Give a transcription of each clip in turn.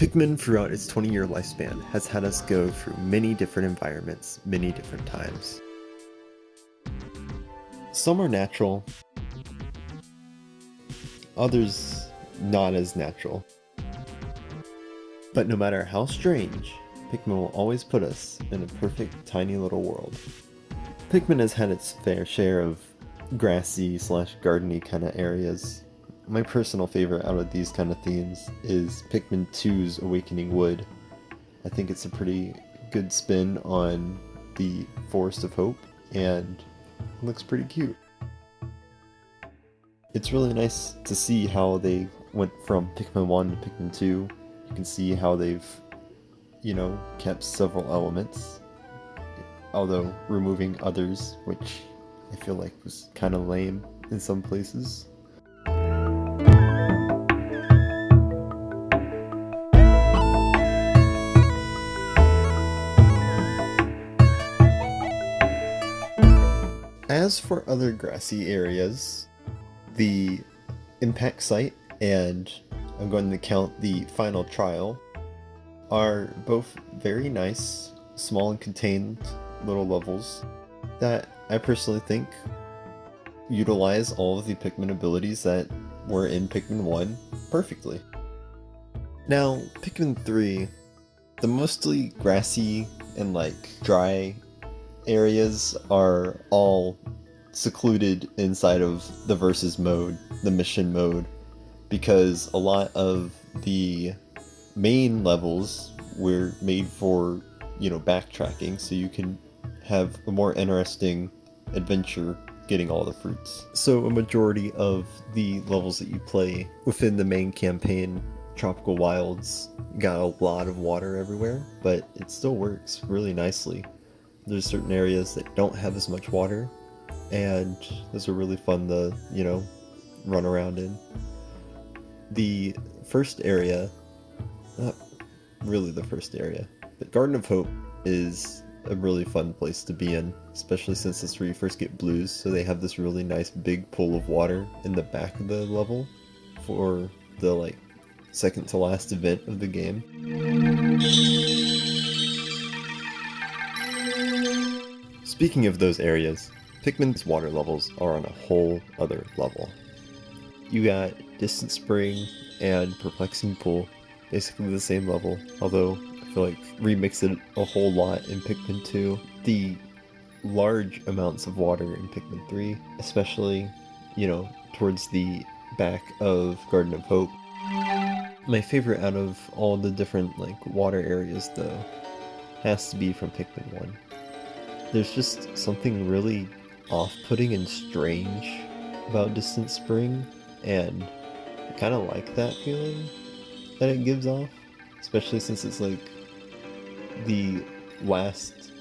Pikmin throughout its 20-year lifespan has had us go through many different environments, many different times. Some are natural, others not as natural. But no matter how strange, Pikmin will always put us in a perfect tiny little world. Pikmin has had its fair share of grassy / gardeny kind of areas. My personal favorite out of these kind of themes is Pikmin 2's Awakening Wood. I think it's a pretty good spin on the Forest of Hope, and it looks pretty cute. It's really nice to see how they went from Pikmin 1 to Pikmin 2. You can see how they've, kept several elements, although removing others, which I feel like was kind of lame in some places. As for other grassy areas, the impact site and I'm going to count the final trial are both very nice, small and contained little levels that I personally think utilize all of the Pikmin abilities that were in Pikmin 1 perfectly. Now, Pikmin 3, the mostly grassy and dry areas are all secluded inside of the versus mode, the mission mode, because a lot of the main levels were made for, backtracking, so you can have a more interesting adventure getting all the fruits. So a majority of the levels that you play within the main campaign, Tropical Wilds, got a lot of water everywhere, but it still works really nicely. There's certain areas that don't have as much water, and those are really fun to, run around in. The first area, not really the first area, but Garden of Hope is a really fun place to be in, especially since it's where you first get blues, so they have this really nice big pool of water in the back of the level for the second to last event of the game. Speaking of those areas, Pikmin's water levels are on a whole other level. You got Distant Spring and Perplexing Pool, basically the same level, although I feel like remix it a whole lot in Pikmin 2. The large amounts of water in Pikmin 3, especially, towards the back of Garden of Hope. My favorite out of all the different water areas though has to be from Pikmin 1. There's just something really off-putting and strange about Distant Spring, and I kind of like that feeling that it gives off, especially since it's the last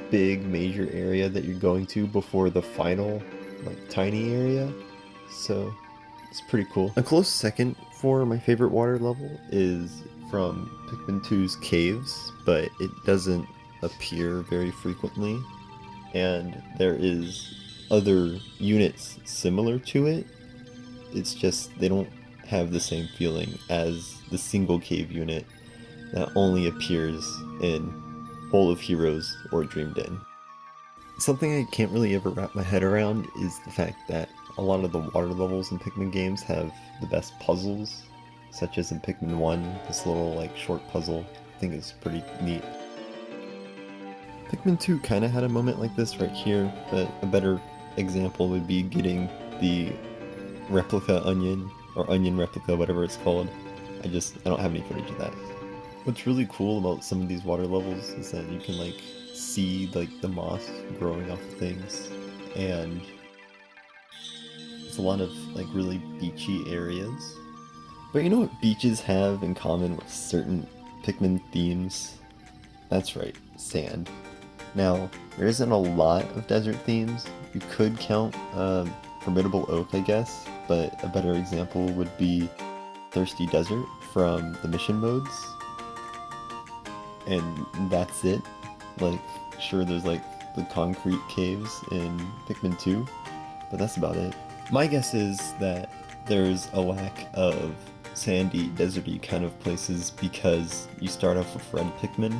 big major area that you're going to before the final tiny area, so it's pretty cool. A close second for my favorite water level is from Pikmin 2's caves, but it doesn't appear very frequently, and there is other units similar to it. It's just they don't have the same feeling as the single cave unit that only appears in Hole of Heroes or Dreamed In. Something I can't really ever wrap my head around is the fact that a lot of the water levels in Pikmin games have the best puzzles, such as in Pikmin 1, this little short puzzle I think is pretty neat. Pikmin 2 kind of had a moment like this right here, but a better example would be getting the replica onion, or onion replica, whatever it's called. I don't have any footage of that. What's really cool about some of these water levels is that you can see the moss growing off of things, and it's a lot of really beachy areas. But you know what beaches have in common with certain Pikmin themes? That's right, sand. Now, there isn't a lot of desert themes. You could count Formidable Oak, I guess, but a better example would be Thirsty Desert from the mission modes. And that's it. Sure, there's the concrete caves in Pikmin 2, but that's about it. My guess is that there's a lack of sandy, deserty kind of places because you start off with red Pikmin,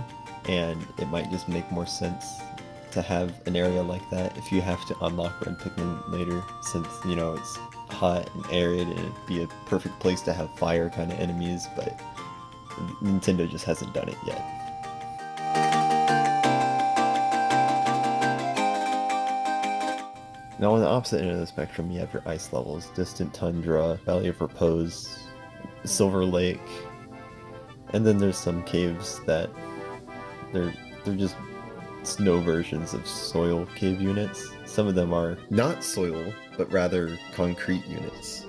and it might just make more sense to have an area like that if you have to unlock red Pikmin later, since, you know, it's hot and arid and it'd be a perfect place to have fire kind of enemies, but Nintendo just hasn't done it yet. Now on the opposite end of the spectrum, you have your ice levels: Distant Tundra, Valley of Repose, Silver Lake, and then there's some caves that they're just snow versions of soil cave units. Some of them are not soil, but rather concrete units.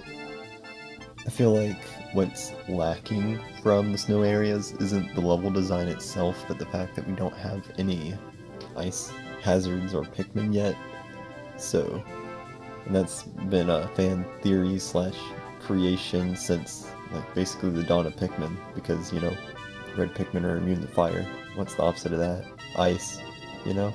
I feel like what's lacking from the snow areas isn't the level design itself, but the fact that we don't have any ice hazards or Pikmin yet. So, and that's been a fan theory / creation since, like, basically the dawn of Pikmin, because, you know, red Pikmin are immune to fire. What's the opposite of that? Ice, you know?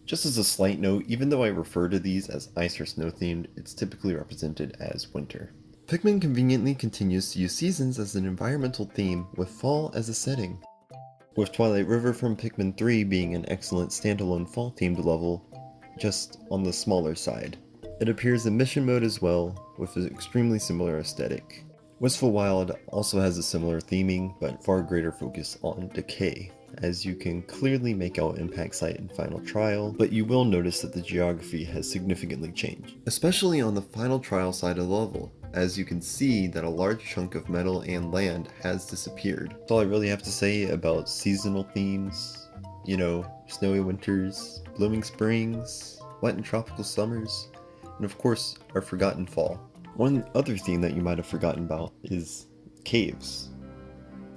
Just as a slight note, even though I refer to these as ice or snow themed, it's typically represented as winter. Pikmin conveniently continues to use seasons as an environmental theme, with fall as a setting, with Twilight River from Pikmin 3 being an excellent standalone fall themed level, just on the smaller side. It appears in mission mode as well, with an extremely similar aesthetic. Wistful Wild also has a similar theming, but far greater focus on decay, as you can clearly make out Impact Site in Final Trial, but you will notice that the geography has significantly changed, especially on the Final Trial side of the level, as you can see that a large chunk of metal and land has disappeared. That's all I really have to say about seasonal themes. You know, snowy winters, blooming springs, wet and tropical summers, and of course, our forgotten fall. One other theme that you might have forgotten about is caves.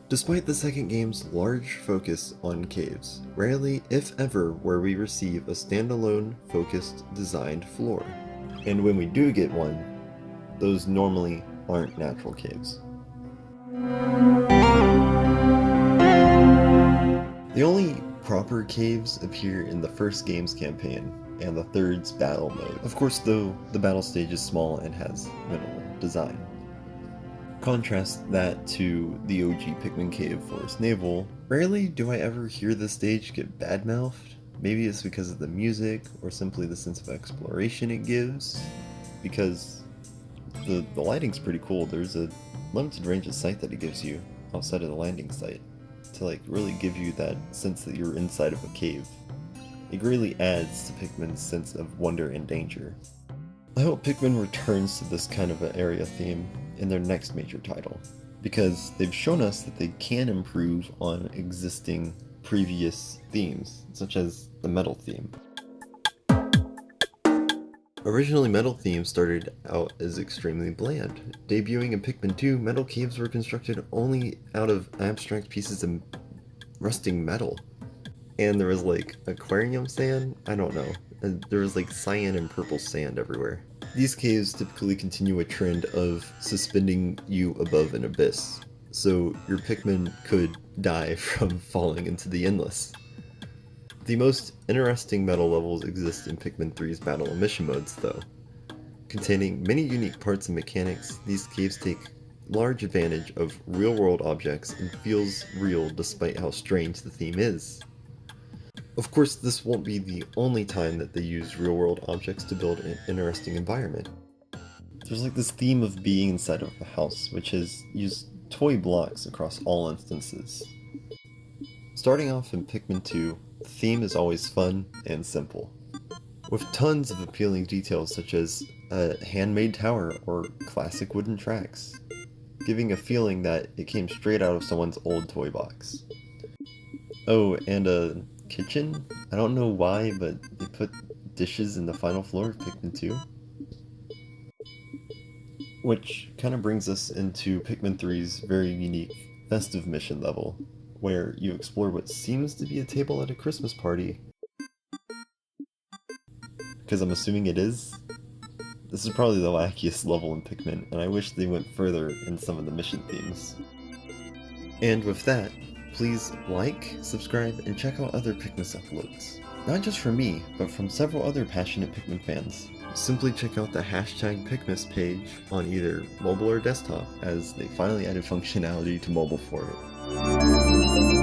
Despite the second game's large focus on caves, rarely, if ever, where we receive a standalone, focused, designed floor. And when we do get one, those normally aren't natural caves. The only proper caves appear in the first game's campaign, and the third's battle mode. Of course, though, the battle stage is small and has minimal design. Contrast that to the OG Pikmin Cave Forest Naval. Rarely do I ever hear this stage get badmouthed. Maybe it's because of the music, or simply the sense of exploration it gives, because the lighting's pretty cool. There's a limited range of sight that it gives you outside of the landing site, to like really give you that sense that you're inside of a cave. It greatly adds to Pikmin's sense of wonder and danger. I hope Pikmin returns to this kind of an area theme in their next major title, because they've shown us that they can improve on existing previous themes, such as the metal theme. Originally, metal themes started out as extremely bland. Debuting in Pikmin 2, metal caves were constructed only out of abstract pieces of rusting metal. And there was like aquarium sand? I don't know. And there was like cyan and purple sand everywhere. These caves typically continue a trend of suspending you above an abyss, so your Pikmin could die from falling into the endless. The most interesting metal levels exist in Pikmin 3's battle and mission modes, though. Containing many unique parts and mechanics, these caves take large advantage of real-world objects and feels real despite how strange the theme is. Of course, this won't be the only time that they use real-world objects to build an interesting environment. There's like this theme of being inside of a house, which has used toy blocks across all instances. Starting off in Pikmin 2, the theme is always fun and simple, with tons of appealing details such as a handmade tower or classic wooden tracks, giving a feeling that it came straight out of someone's old toy box. Oh, and a kitchen? I don't know why, but they put dishes in the final floor of Pikmin 2. Which kind of brings us into Pikmin 3's very unique festive mission level, where you explore what seems to be a table at a Christmas party. Because I'm assuming it is. This is probably the wackiest level in Pikmin, and I wish they went further in some of the mission themes. And with that, please like, subscribe, and check out other Pikmin uploads. Not just from me, but from several other passionate Pikmin fans. simply check out the hashtag Pikmas page on either mobile or desktop, as they finally added functionality to mobile for it.